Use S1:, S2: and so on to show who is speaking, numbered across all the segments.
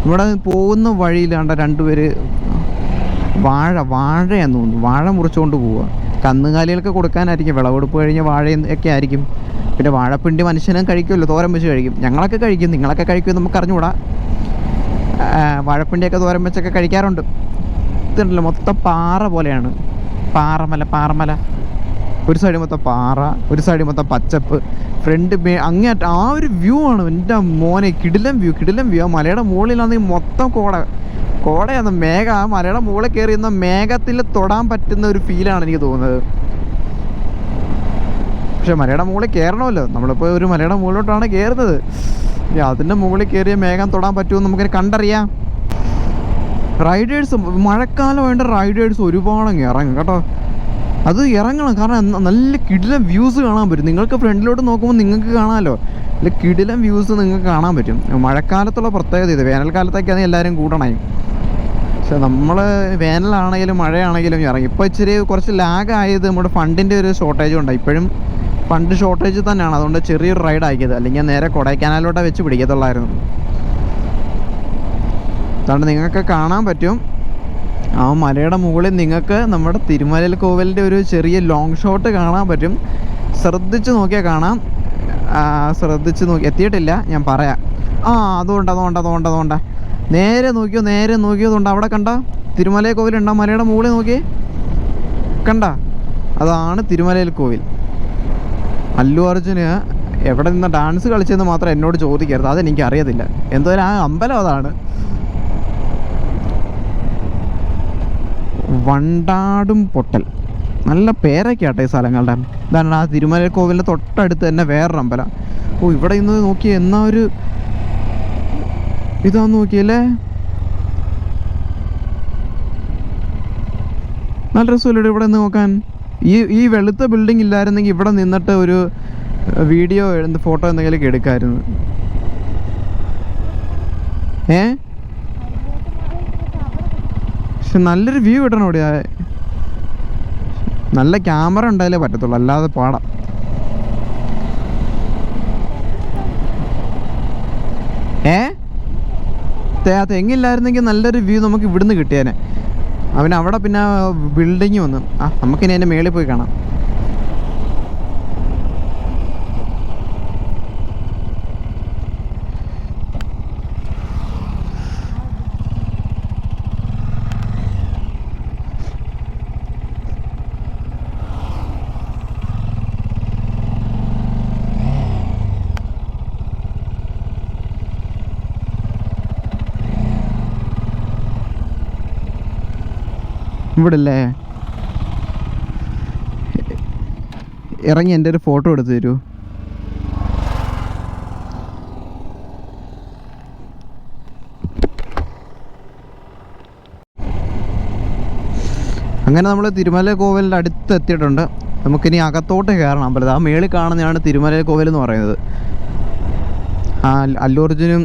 S1: ഇവിടെ പോകുന്ന വഴിയിലാണ്ട രണ്ടുപേര് വാഴയാന്ന് തോന്നുന്നു, വാഴ മുറിച്ചുകൊണ്ട് പോവുക. കന്നുകാലികൾക്ക് കൊടുക്കാനായിരിക്കും, വിളവെടുപ്പ് കഴിഞ്ഞ വാഴയൊക്കെ ആയിരിക്കും. പിന്നെ വാഴപ്പിണ്ടി മനുഷ്യനും കഴിക്കുമല്ലോ, തോരൻ വെച്ച് കഴിക്കും. ഞങ്ങളൊക്കെ കഴിക്കും, നിങ്ങളൊക്കെ കഴിക്കുമെന്ന് നമുക്ക് അറിഞ്ഞുകൂടാ. വാഴപ്പിണ്ടിയൊക്കെ തോരൻ വെച്ചൊക്കെ കഴിക്കാറുണ്ട്. ഇതുണ്ടല്ലോ മൊത്തം പാറ പോലെയാണ്, പാറമല. ഒരു സൈഡ് മൊത്തം പാറ, ഒരു സൈഡ് മൊത്തം പച്ചപ്പ്. ഫ്രണ്ട് അങ്ങേറ്റ ആ ഒരു വ്യൂ ആണ് എൻ്റെ മോനെ, കിടിലം വ്യൂ. ആ മലയുടെ മുകളിലാണെങ്കിൽ മൊത്തം കോടയാണ്, മേഘം. ആ മലയുടെ മുകളിൽ കയറി നിന്ന മേഘത്തിൽ തൊടാൻ പറ്റുന്ന ഒരു ഫീലാണ് എനിക്ക് തോന്നുന്നത്. പക്ഷെ മലയുടെ മുകളിൽ കയറണമല്ലോ, നമ്മളിപ്പോൾ ഒരു മലയുടെ മുകളിലോട്ടാണ് കയറുന്നത്. അതിൻ്റെ മുകളിൽ കയറിയ മേഘം തൊടാൻ പറ്റുമെന്ന് നമുക്കിനി കണ്ടറിയാം. റൈഡേഴ്സ് മഴക്കാലം വേണ്ട റൈഡേഴ്സ് ഒരുപാടങ്ങ് ഇറങ്ങും കേട്ടോ. അത് ഇറങ്ങണം, കാരണം നല്ല കിടിലം വ്യൂസ് കാണാൻ പറ്റും. നിങ്ങൾക്ക് ഫ്രണ്ടിലോട്ട് നോക്കുമ്പോൾ നിങ്ങൾക്ക് കാണാമല്ലോ, നല്ല കിടിലം വ്യൂസ് നിങ്ങൾക്ക് കാണാൻ പറ്റും. മഴക്കാലത്തുള്ള പ്രത്യേകത ഇത്. വേനൽക്കാലത്തൊക്കെയാണ് എല്ലാവരും കൂടണേ. പക്ഷെ നമ്മൾ വേനലാണെങ്കിലും മഴയാണെങ്കിലും ഇറങ്ങി. ഇപ്പോൾ ഇച്ചിരി കുറച്ച് ലാഗായത് നമ്മുടെ ഫണ്ടിൻ്റെ ഒരു ഷോർട്ടേജ് ഉണ്ട്. ഇപ്പോഴും ഫണ്ട് ഷോർട്ടേജ് തന്നെയാണ്, അതുകൊണ്ട് ചെറിയൊരു റൈഡ് ആക്കിയത്. അല്ലെങ്കിൽ നേരെ കൊടൈക്കനാലിലോട്ട് വെച്ച് പിടിക്കത്തുള്ളായിരുന്നു. അതുകൊണ്ട് നിങ്ങൾക്ക് കാണാൻ പറ്റും ആ മലയുടെ മുകളിൽ നിങ്ങൾക്ക് നമ്മുടെ തിരുമലയിൽ കോവിലിൻ്റെ ഒരു ചെറിയ ലോങ് ഷോട്ട് കാണാൻ പറ്റും. ശ്രദ്ധിച്ച് നോക്കിയാൽ കാണാം. ശ്രദ്ധിച്ച് നോക്കി എത്തിയിട്ടില്ല, ഞാൻ പറയാം. അതുകൊണ്ട് നേരെ നോക്കിയതുകൊണ്ട് അവിടെ കണ്ട തിരുമലയിൽ കോവിലുണ്ട്. മലയുടെ മുകളിൽ നോക്കി കണ്ട, അതാണ് തിരുമലയിൽ കോവിൽ. അല്ലു അർജുന് എവിടെ നിന്ന് ഡാൻസ് കളിച്ചതെന്ന് മാത്രം എന്നോട് ചോദിക്കരുത്, അതെനിക്ക് അറിയത്തില്ല. എന്തായാലും ആ അമ്പലം അതാണ്. വണ്ടാടും പൊട്ടൽ, നല്ല പേരൊക്കെ ആട്ടെ ഈ സ്ഥലങ്ങളുടെ. ഇതാണ് ആ തിരുമല കോവിലിൻ്റെ തൊട്ടടുത്ത് തന്നെ വേറൊരു അമ്പലം. ഇവിടെ ഇന്ന് നോക്കിയേ, എന്നാ ഒരു ഇതാന്ന് നോക്കിയല്ലേ, നല്ല രസമല്ലേ ഇവിടെ നിന്ന് നോക്കാൻ. ഈ വെളുത്ത ബിൽഡിംഗ് ഇല്ലായിരുന്നെങ്കിൽ ഇവിടെ നിന്നിട്ട് ഒരു വീഡിയോ ഫോട്ടോ എന്തെങ്കിലുമൊക്കെ എടുക്കാമായിരുന്നു. പക്ഷെ നല്ലൊരു വ്യൂ കിട്ടണം ഇവിടെ. നല്ല ക്യാമറ ഉണ്ടായാലേ പറ്റത്തുള്ളൂ, അല്ലാതെ പാടാം. തെങ്ങില്ലായിരുന്നെങ്കിൽ നല്ലൊരു വ്യൂ നമുക്ക് ഇവിടുന്ന് കിട്ടിയേനെ. അവിടെ പിന്നെ ബിൽഡിങ് വന്നു. നമുക്കിനി അതിൻ്റെ മേളിൽ പോയി കാണാം. ഇവിടെ അല്ലേ ഇറങ്ങി എൻ്റെ ഒരു ഫോട്ടോ എടുത്ത് തരൂ. അങ്ങനെ നമ്മൾ തിരുമല കോവിലിൻ്റെ അടുത്ത് എത്തിയിട്ടുണ്ട്. നമുക്കിനി അകത്തോട്ട് കയറണം അമ്പലത്തിൽ. ആ മേളിൽ കാണുന്നതാണ് തിരുമല കോവിൽ എന്ന് പറയുന്നത്. അല്ലു അർജുനും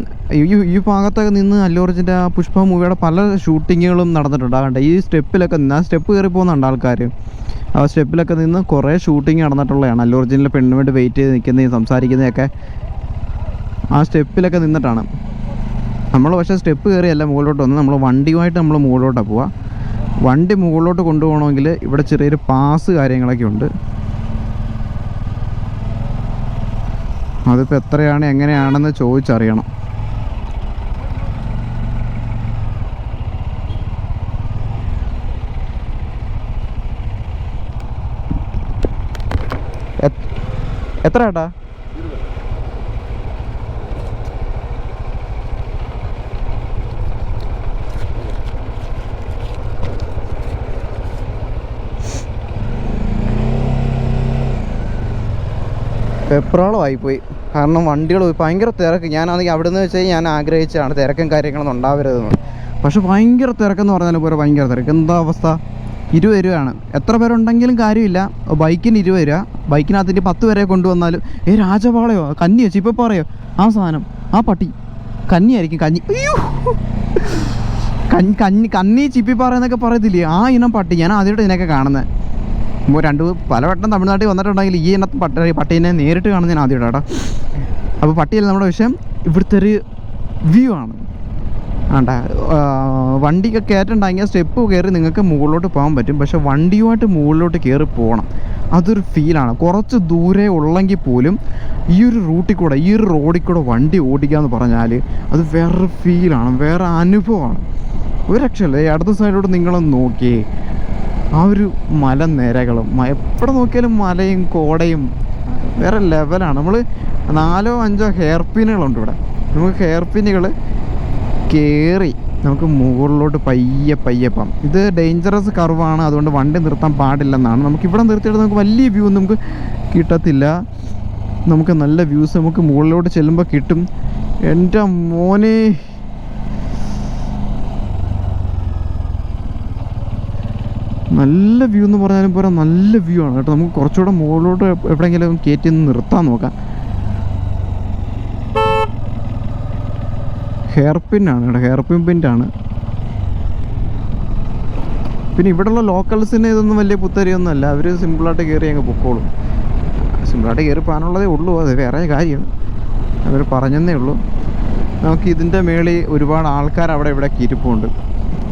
S1: ഈ ഭാഗത്തൊക്കെ നിന്ന് അല്ലു അർജുൻ്റെ ആ പുഷ്പ മൂവിയുടെ പല ഷൂട്ടിങ്ങുകളും നടന്നിട്ടുണ്ട്. അതുകൊണ്ട് ഈ സ്റ്റെപ്പിലൊക്കെ നിന്ന്, ആ സ്റ്റെപ്പ് കയറി പോകുന്നുണ്ട് ആൾക്കാർ. ആ സ്റ്റെപ്പിലൊക്കെ നിന്ന് കുറേ ഷൂട്ടിങ് നടന്നിട്ടുള്ളതാണ്. അല്ലു അർജുനിലെ പെണ്ണിന് വേണ്ടി വെയിറ്റ് ചെയ്ത് നിൽക്കുന്നതും സംസാരിക്കുന്നതൊക്കെ ആ സ്റ്റെപ്പിലൊക്കെ നിന്നിട്ടാണ്. നമ്മൾ പക്ഷേ സ്റ്റെപ്പ് കയറിയല്ല മുകളിലോട്ട് വന്ന്, നമ്മൾ വണ്ടിയുമായിട്ട് നമ്മൾ മുകളിലോട്ടാണ് പോവുക. വണ്ടി മുകളിലോട്ട് കൊണ്ടുപോകണമെങ്കിൽ ഇവിടെ ചെറിയൊരു പാസ് കാര്യങ്ങളൊക്കെ ഉണ്ട്. അതിപ്പോൾ എത്രയാണ് എങ്ങനെയാണെന്ന് ചോദിച്ചറിയണം. എത്ര ഏട്ടാ? വെപ്രാളമായിപ്പോയി, കാരണം വണ്ടികൾ ഭയങ്കര തിരക്ക്. ഞാനാണെങ്കിൽ അവിടെ നിന്ന് വെച്ചാൽ ഞാൻ ആഗ്രഹിച്ചാണ് തിരക്കും കാര്യങ്ങളൊന്നും ഉണ്ടാവരുതെന്ന്. പക്ഷെ ഭയങ്കര തിരക്കെന്ന് പറഞ്ഞാൽ പോലെ ഭയങ്കര തിരക്ക്. എന്താ അവസ്ഥ? 20 രൂപയാണ്. എത്ര പേരുണ്ടെങ്കിലും കാര്യമില്ല. ബൈക്കിന് 20 രൂപ. ബൈക്കിനകത്തിൻ്റെ 10 പേരെ കൊണ്ടുവന്നാലും രാജപാളയോ കന്നിയോ ചിപ്പപ്പാറയോ ആ സാധനം, ആ പട്ടി കന്നിയായിരിക്കും. അയ്യോ, കന്നി ചിപ്പിപ്പാറ എന്നൊക്കെ പറയത്തില്ലേ, ആ ഇനം പട്ടി. ഞാൻ ആദ്യമായിട്ട് ഇതിനൊക്കെ കാണുന്നത്. പലവട്ടം തമിഴ്നാട്ടിൽ വന്നിട്ടുണ്ടെങ്കിൽ ഈ ഇനത്തെ പട്ടീനെ നേരിട്ട് കാണുന്നത് ഞാൻ ആദ്യമായിട്ടാണ്. അപ്പോൾ പട്ടിയല്ല നമ്മുടെ വിഷയം, ഇവിടുത്തെ ഒരു വ്യൂ ആണ്. ആ ആണ്ട വണ്ടിയൊക്കെ കയറ്റുണ്ടെങ്കിൽ സ്റ്റെപ്പ് കയറി നിങ്ങൾക്ക് മുകളിലോട്ട് പോകാൻ പറ്റും. പക്ഷേ വണ്ടിയുമായിട്ട് മുകളിലോട്ട് കയറി പോകണം, അതൊരു ഫീലാണ്. കുറച്ച് ദൂരെ ഉള്ളെങ്കിൽ പോലും ഈ ഒരു റൂട്ടിൽ കൂടെ, ഈ ഒരു റോഡിൽ കൂടെ വണ്ടി ഓടിക്കുക എന്ന് പറഞ്ഞാൽ അത് വേറൊരു ഫീലാണ്, വേറെ അനുഭവമാണ്. ഒരു രക്ഷയില്ല. ഈ അടുത്ത സൈഡിലോട്ട് നിങ്ങളൊന്ന് നോക്കിയേ, ആ ഒരു മലനിരകളും എവിടെ നോക്കിയാലും മലയും കോടയും വേറെ ലെവലാണ്. നമ്മൾ 4-5 ഹെയർ പിന്നുകളുണ്ട് ഇവിടെ. നമുക്ക് ഹെയർ പിന്നുകൾ കയറി നമുക്ക് മുകളിലോട്ട് പയ്യെ പോകാം. ഇത് ഡേഞ്ചറസ് കർവാണ്, അതുകൊണ്ട് വണ്ടി നിർത്താൻ പാടില്ലെന്നാണ്. നമുക്കിവിടെ നിർത്തിയിട്ട് നമുക്ക് വലിയ വ്യൂ ഒന്നും നമുക്ക് കിട്ടത്തില്ല. നമുക്ക് നല്ല വ്യൂസ് നമുക്ക് മുകളിലോട്ട് ചെല്ലുമ്പോൾ കിട്ടും. എൻ്റെ മോനെ, നല്ല വ്യൂ എന്ന് പറഞ്ഞാലും പോരാ, നല്ല വ്യൂ ആണ് കേട്ടോ. നമുക്ക് കുറച്ചുകൂടെ മുകളിലോട്ട് എവിടെയെങ്കിലും കയറ്റി നിർത്താൻ നോക്കാം. ഹെയർ പിന്നാണ് കേട്ടോ, ഹെയർ പിന്നാണ്. പിന്നെ ഇവിടെയുള്ള ലോക്കൽസിന് ഇതൊന്നും വലിയ പുത്തരിയൊന്നും അല്ല, അവർ സിമ്പിളായിട്ട് കയറി അങ്ങ് പൊക്കോളും. സിമ്പിളായിട്ട് കയറി പോകാനുള്ളതേ ഉള്ളൂ, അത് വേറെ കാര്യം, അവർ പറഞ്ഞതേ ഉള്ളൂ. നമുക്ക് ഇതിൻ്റെ മേളിൽ ഒരുപാട് ആൾക്കാർ അവിടെ ഇവിടെ ഇരിപ്പുണ്ട്.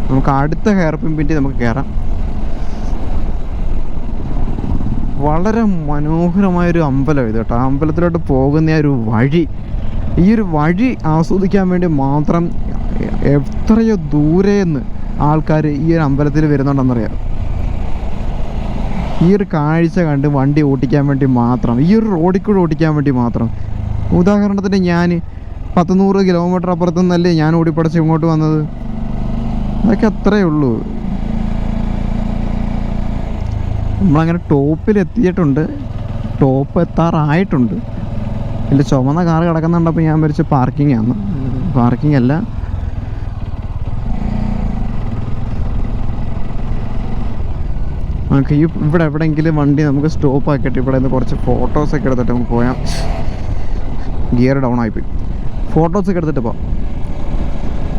S1: നമുക്ക് അടുത്ത ഹെയർ പിന്നിട്ട് നമുക്ക് കയറാം. വളരെ മനോഹരമായൊരു അമ്പലം ഇത് കേട്ടോ. ആ അമ്പലത്തിലോട്ട് പോകുന്ന ഒരു വഴി, ഈ ഒരു വഴി ആസ്വദിക്കാൻ വേണ്ടി മാത്രം എത്രയോ ദൂരേന്ന് ആൾക്കാർ ഈ ഒരു അമ്പലത്തിൽ വരുന്നുണ്ടെന്നറിയാം. ഈ ഒരു കാഴ്ച കണ്ട് വണ്ടി ഓടിക്കാൻ വേണ്ടി മാത്രം, ഈ ഒരു റോഡിൽ കൂടെ ഓടിക്കാൻ വേണ്ടി മാത്രം. ഉദാഹരണത്തിന് ഞാൻ 100 കിലോമീറ്റർ അപ്പുറത്തു നിന്നല്ലേ ഞാൻ ഓടിപ്പടച്ച് ഇങ്ങോട്ട് വന്നത്. അതൊക്കെ അത്രയേ ഉള്ളൂ. നമ്മളങ്ങനെ ടോപ്പിലെത്തിയിട്ടുണ്ട്, ടോപ്പ് എത്താറായിട്ടുണ്ട്. ഇതിൽ ചുമന്ന കാർ കിടക്കുന്നുണ്ടപ്പോൾ ഞാൻ വിചാരിച്ചു പാർക്കിംഗ് ആണ്. പാർക്കിംഗ് അല്ല, നമുക്ക് ഈ ഇവിടെ എവിടെയെങ്കിലും വണ്ടി നമുക്ക് സ്റ്റോപ്പ് ആക്കിയിട്ട് ഇവിടെ നിന്ന് കുറച്ച് ഫോട്ടോസൊക്കെ എടുത്തിട്ട് നമുക്ക് പോയാൽ. ഗിയർ ഡൗൺ ആയിപ്പോയി. ഫോട്ടോസൊക്കെ എടുത്തിട്ട് പോകാം.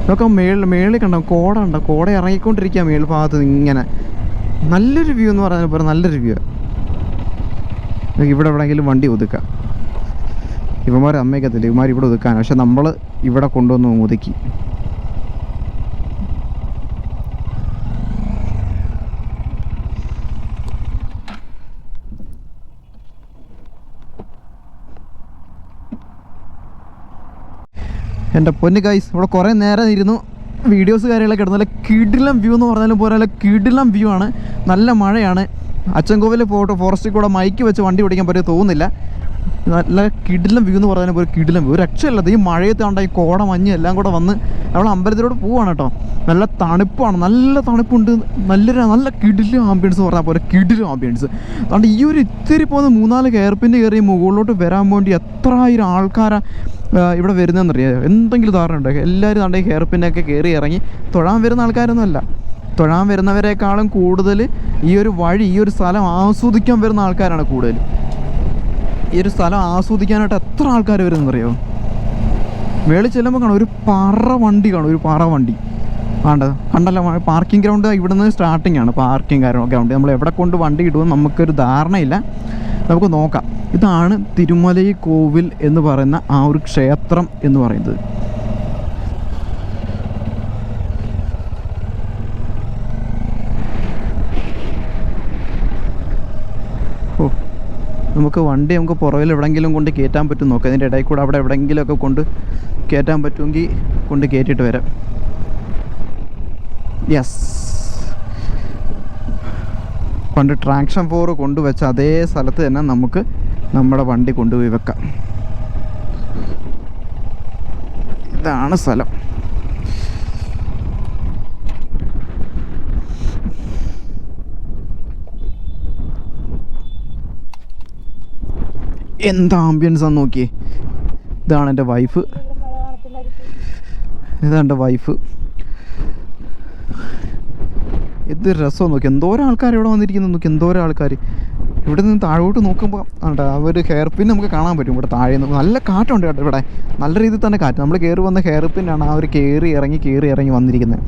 S1: ഇതൊക്കെ മേളിൽ കണ്ടോ, കോട ഉണ്ടോ, കോട ഇറങ്ങിക്കൊണ്ടിരിക്കുക മേൽഭാഗത്ത്. ഇങ്ങനെ നല്ലൊരു വ്യൂ എന്ന് പറഞ്ഞാൽ പോലെ നല്ലൊരു വ്യൂ. ഇവിടെ എവിടെയെങ്കിലും വണ്ടി ഒതുക്കാം. ഇവന്മാർ അമ്മയ്ക്കത്തില്ല, ഇവന്മാർ ഇവിടെ ഒതുക്കാൻ. പക്ഷെ നമ്മൾ ഇവിടെ കൊണ്ടുവന്ന് ഒതുക്കി. എൻ്റെ പൊന്ന് ഗൈസ്, ഇവിടെ കുറേ നേരം ഇരുന്നു വീഡിയോസ് കാര്യങ്ങളൊക്കെ എടുത്തു. നല്ല കിടിലം വ്യൂ എന്ന് പറഞ്ഞാലും പോലെ നല്ല കിടിലം വ്യൂ ആണ്. നല്ല മഴയാണ്. അച്ചൻകോവിൽ ഫോറസ്റ്റിൽ കൂടെ മൈക്ക് വെച്ച് വണ്ടി ഓടിക്കാൻ പറ്റും തോന്നുന്നില്ല. നല്ല കിടിലം വ്യൂ എന്ന് പറഞ്ഞാൽ ഒരു കിടിലം വ്യൂ, ഒരു രക്ഷയില്ലത്. ഈ മഴയത്താണ്ട് ഈ കോട മഞ്ഞ് എല്ലാം കൂടെ വന്ന് നമ്മൾ അമ്പലത്തിലോട്ട് പോവാണ് കേട്ടോ. നല്ല തണുപ്പാണ്, നല്ല തണുപ്പുണ്ട്. നല്ല കിടിലം ആംബിയൻസ് പറഞ്ഞാൽ പോലെ കിടിലം ആംബിയൻസ്. അതുകൊണ്ട് ഈ ഒരു ഇത്തിരി പോകുന്ന 3-4 കയർപ്പിൻ്റെ കയറി മുകളിലോട്ട് വരാൻ വേണ്ടി എത്രായിരം ആൾക്കാരാണ് ഇവിടെ വരുന്നതെന്നറിയാം. എന്തെങ്കിലും ധാരണ ഉണ്ടോ? എല്ലാവരും നമ്മുടെ ഈ ഹെയർപിന്നൊക്കെ കയറി ഇറങ്ങി തൊഴാൻ വരുന്ന ആൾക്കാരൊന്നും അല്ല. തൊഴാൻ വരുന്നവരെക്കാളും കൂടുതൽ ഈ ഒരു വഴി, ഈ ഒരു സ്ഥലം ആസ്വദിക്കാൻ വരുന്ന ആൾക്കാരാണ് കൂടുതൽ. ഈ ഒരു സ്ഥലം ആസ്വദിക്കാനായിട്ട് എത്ര ആൾക്കാർ വരുന്നറിയോ? മേളിൽ ചെല്ലുമ്പോൾ കാണും ഒരു പാറ വണ്ടി കാണും, ഒരു പാറ വണ്ടി കണ്ടല്ലോ. പാർക്കിംഗ് ഗ്രൗണ്ട് ഇവിടുന്ന് സ്റ്റാർട്ടിംഗ് ആണ്. പാർക്കിംഗ് ഗ്രൗണ്ട് നമ്മൾ എവിടെ കൊണ്ട് വണ്ടി ഇടുമെന്ന് നമുക്കൊരു ധാരണയില്ല. നമുക്ക് നോക്കാം. ഇതാണ് തിരുമലൈ കോവിൽ എന്ന് പറയുന്ന ആ ഒരു ക്ഷേത്രം എന്ന് പറയുന്നത്. നമുക്ക് വണ്ടി നമുക്ക് പുറകിൽ എവിടെയെങ്കിലും കൊണ്ട് കയറ്റാൻ പറ്റും നോക്കാം. അതിൻ്റെ ഇടയിൽ കൂടെ അവിടെ എവിടെയെങ്കിലുമൊക്കെ കൊണ്ട് കയറ്റാൻ പറ്റുമെങ്കിൽ കൊണ്ട് കയറ്റിയിട്ട് വരാം. യെസ്, പണ്ട് ട്രാക്ഷൻ 4 കൊണ്ടുവച്ച അതേ സ്ഥലത്ത് തന്നെ നമുക്ക് നമ്മുടെ വണ്ടി കൊണ്ടുപോയി വെക്കാം. ഇതാണ് സ്ഥലം. എന്താ ആംബിയൻസാന്ന് നോക്കിയേ. ഇതാണ് എൻ്റെ വൈഫ്, ഇതെൻ്റെ വൈഫ്. എന്ത് രസം നോക്കി, എന്തോരം ആൾക്കാർ ഇവിടെ വന്നിരിക്കുന്നു നോക്കി, എന്തോരം ആൾക്കാർ. ഇവിടെ നിന്ന് താഴോട്ട് നോക്കുമ്പോൾ ആ ഒരു ഹെയർ പിൻ നമുക്ക് കാണാൻ പറ്റും. ഇവിടെ താഴെ നിന്ന് നല്ല കാറ്റുണ്ട് കേട്ടോ. ഇവിടെ നല്ല രീതിയിൽ തന്നെ കാറ്റ്. നമ്മൾ കയറി വന്ന ഹെയർ പിന്നാണ് ആ ഒരു കയറി ഇറങ്ങി വന്നിരിക്കുന്നത്.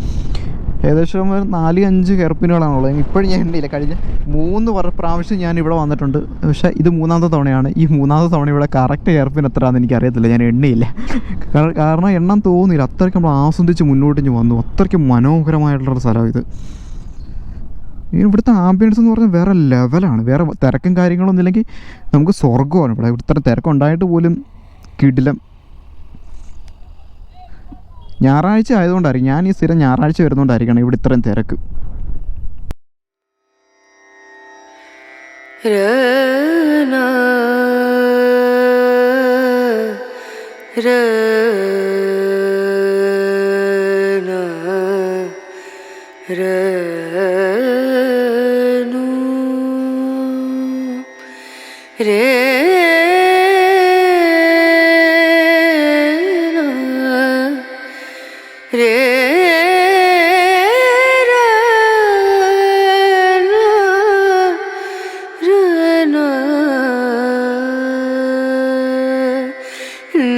S1: ഏകദേശം ഒരു 4-5 ഹെയർ പിന്നുകളാണുള്ളത്. ഇപ്പോഴും ഞാൻ എണ്ണിയില്ല. കഴിഞ്ഞ 3 പ്രാവശ്യം ഞാൻ ഇവിടെ വന്നിട്ടുണ്ട്. പക്ഷേ ഇത് 3ാമത്തെ തവണയാണ്. ഈ 3ാമത്തെ തവണ ഇവിടെ കറക്റ്റ് ഹെയർ പിൻ എത്രയാണെന്ന് എനിക്കറിയത്തില്ല. ഞാൻ എണ്ണിയില്ല. കാരണം എണ്ണം തോന്നിയില്ല. അത്രയ്ക്ക് നമ്മൾ ആസ്വദിച്ച് മുന്നോട്ട് വന്നു. അത്രയ്ക്ക് മനോഹരമായിട്ടുള്ളൊരു സ്ഥലം ഇത്. ഇവിടുത്തെ ആംബിയൻസ് എന്ന് പറഞ്ഞാൽ വേറെ ലെവലാണ്. വേറെ തിരക്കും കാര്യങ്ങളൊന്നും ഇല്ലെങ്കിൽ നമുക്ക് സ്വർഗ്ഗമാണ് ഇവിടെ. ഇവിടുത്തെ തിരക്കുണ്ടായിട്ട് പോലും കിടിലം. ഞായറാഴ്ച ആയതുകൊണ്ടായിരിക്കും, ഞാൻ ഈ സ്ഥിരം ഞായറാഴ്ച വരുന്നതുകൊണ്ടായിരിക്കണം ഇവിടെ ഇത്രയും തിരക്ക്.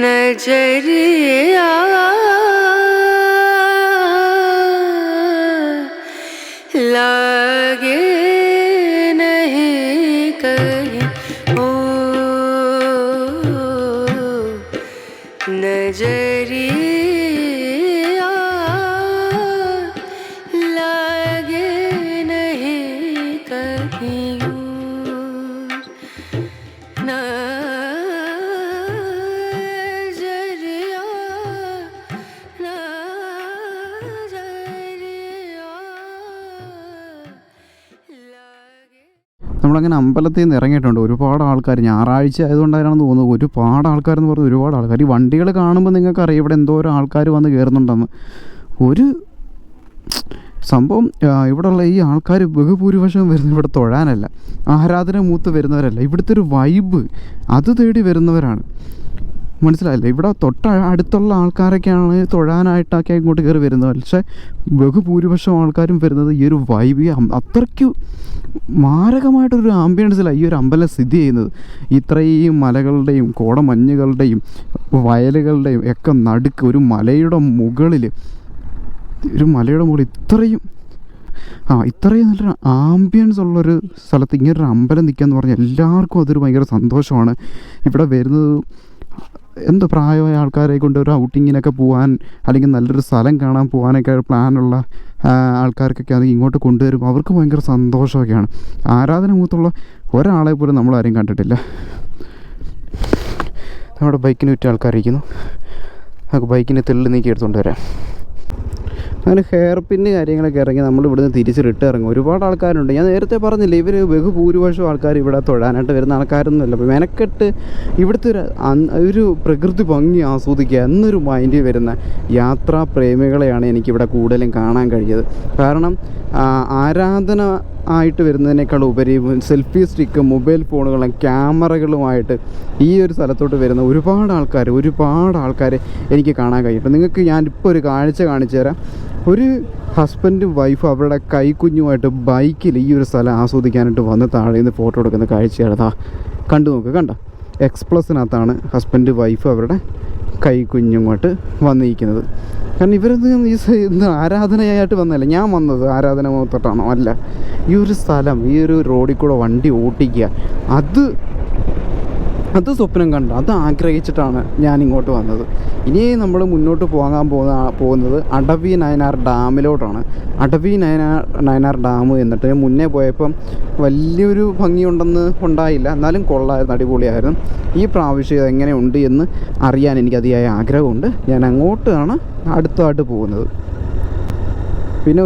S2: नजरिया लागे नहीं कहीं ओ नजरिया लागे नहीं कहीं
S1: നമ്മളങ്ങനെ അമ്പലത്തിൽ നിന്ന് ഇറങ്ങിയിട്ടുണ്ട്. ഒരുപാട് ആൾക്കാർ, ഞായറാഴ്ച ആയതുകൊണ്ടാണെന്ന് തോന്നുന്നു, ഒരുപാട് ആൾക്കാരെന്ന് പറഞ്ഞാൽ ഒരുപാട് ആൾക്കാർ. ഈ വണ്ടികൾ കാണുമ്പോൾ നിങ്ങൾക്കറിയാം ഇവിടെ എന്തോരം ആൾക്കാർ വന്ന് കയറുന്നുണ്ടെന്ന്. ഒരു സംഭവം ഇവിടെയുള്ള ഈ ആൾക്കാർ ബഹുഭൂരിപക്ഷം വരുന്നത് ഇവിടെ തൊഴാനല്ല, ആരാധന മൂത്ത് വരുന്നവരല്ല. ഇവിടുത്തെ ഒരു വൈബ് അത് തേടി വരുന്നവരാണ്. മനസ്സിലായില്ലേ? ഇവിടെ അടുത്തുള്ള ആൾക്കാരൊക്കെയാണ് തൊഴാനായിട്ടൊക്കെ ഇങ്ങോട്ട് കയറി വരുന്നത്. പക്ഷേ ബഹുഭൂരിപക്ഷം ആൾക്കാരും വരുന്നത് ഈ ഒരു വൈബ്, അത്രയ്ക്ക് മാരകമായിട്ടൊരു ആംബിയൻസിലാണ് ഈ ഒരു അമ്പലം സ്ഥിതി ചെയ്യുന്നത്. ഇത്രയും മലകളുടെയും കോടമഞ്ഞുകളുടെയും വയലുകളുടെയും ഒക്കെ നടുക്ക് ഒരു മലയുടെ മുകളിൽ ഇത്രയും നല്ലൊരു ആംബിയൻസ് ഉള്ളൊരു സ്ഥലത്ത് ഇങ്ങനൊരു അമ്പലം നിൽക്കുകയെന്ന് പറഞ്ഞാൽ എല്ലാവർക്കും അതൊരു ഭയങ്കര സന്തോഷമാണ്. ഇവിടെ വരുന്നത് എന്തോ പ്രായമായ ആൾക്കാരെ കൊണ്ട് ഒരു ഔട്ടിങ്ങിനൊക്കെ പോകാൻ, അല്ലെങ്കിൽ നല്ലൊരു സ്ഥലം കാണാൻ പോകാനൊക്കെ പ്ലാനുള്ള ആൾക്കാർക്കൊക്കെ അത് ഇങ്ങോട്ട് കൊണ്ടുവരും. അവർക്ക് ഭയങ്കര സന്തോഷമൊക്കെയാണ്. ആരാധന മൂത്തുള്ള ഒരാളെ പോലും നമ്മളാരും കണ്ടിട്ടില്ല. നമ്മുടെ ബൈക്കിന് ചുറ്റും ആൾക്കാരിക്കുന്നു. നമുക്ക് ബൈക്കിന് തെള്ളി നീക്കി എടുത്തുകൊണ്ട് വരാം. അങ്ങനെ ഹെയർ പിന്ന് കാര്യങ്ങളൊക്കെ ഇറങ്ങി നമ്മൾ ഇവിടുന്ന് തിരിച്ച് ഇറങ്ങും. ഒരുപാട് ആൾക്കാരുണ്ട്. ഞാൻ നേരത്തെ പറഞ്ഞില്ലേ, ഇവർ ബഹുഭൂരിപക്ഷം ആൾക്കാർ ഇവിടെ തൊഴാനായിട്ട് വരുന്ന ആൾക്കാരൊന്നുമല്ല. അപ്പോൾ മെനക്കെട്ട് ഇവിടുത്തെ ഒരു പ്രകൃതി ഭംഗി ആസ്വദിക്കുക എന്നൊരു മൈൻഡിൽ വരുന്ന യാത്രാ പ്രേമികളെയാണ് എനിക്കിവിടെ കൂടുതലും കാണാൻ കഴിഞ്ഞത്. കാരണം ആരാധന ആയിട്ട് വരുന്നതിനേക്കാൾ ഉപരി സെൽഫി സ്റ്റിക്ക്, മൊബൈൽ ഫോണുകളും ക്യാമറകളുമായിട്ട് ഈ ഒരു സ്ഥലത്തോട്ട് വരുന്ന ഒരുപാട് ആൾക്കാർ എനിക്ക് കാണാൻ കഴിയും. അപ്പോൾ നിങ്ങൾക്ക് ഞാനിപ്പോൾ ഒരു കാഴ്ച കാണിച്ചു തരാം. ഒരു ഹസ്ബൻഡും വൈഫും അവരുടെ കൈക്കുഞ്ഞുമായിട്ട് ബൈക്കിൽ ഈ ഒരു സ്ഥലം ആസ്വദിക്കാനായിട്ട് വന്ന് താഴെ നിന്ന് ഫോട്ടോ എടുക്കുന്ന കാഴ്ചയാണ്. കണ്ടു നോക്ക്, കണ്ട എക്സ്പ്ലസിനകത്താണ് ഹസ്ബൻഡ് വൈഫ് അവരുടെ കൈക്കുഞ്ഞുമായിട്ട് വന്നിരിക്കുന്നത്. കാരണം ഇവരൊന്നും ഈ ആരാധനയായിട്ട് വന്നതല്ല. ഞാൻ വന്നത് ആരാധന തൊട്ടാണോ? അല്ല. ഈ ഒരു സ്ഥലം, ഈ ഒരു റോഡിൽ കൂടെ വണ്ടി ഓട്ടിക്കുക, അത് സ്വപ്നം കണ്ട, അത് ആഗ്രഹിച്ചിട്ടാണ് ഞാൻ ഇങ്ങോട്ട് വന്നത്. ഇനി നമ്മൾ മുന്നോട്ട് പോകുന്നത് അടവി നയനാർ ഡാമിലോട്ടാണ്. അടവി നയനാർ ഡാം എന്നിട്ട് മുന്നേ പോയപ്പം വലിയൊരു ഭംഗിയുണ്ടെന്ന് ഉണ്ടായില്ല, എന്നാലും കൊള്ളായിരുന്നു, അടിപൊളിയായിരുന്നു. ഈ പ്രാവശ്യം എങ്ങനെയുണ്ട് എന്ന് അറിയാൻ എനിക്ക് അതിയായ ആഗ്രഹമുണ്ട്. ഞാൻ അങ്ങോട്ടാണ് അടുത്തതായിട്ട് പോകുന്നത്. പിന്നെ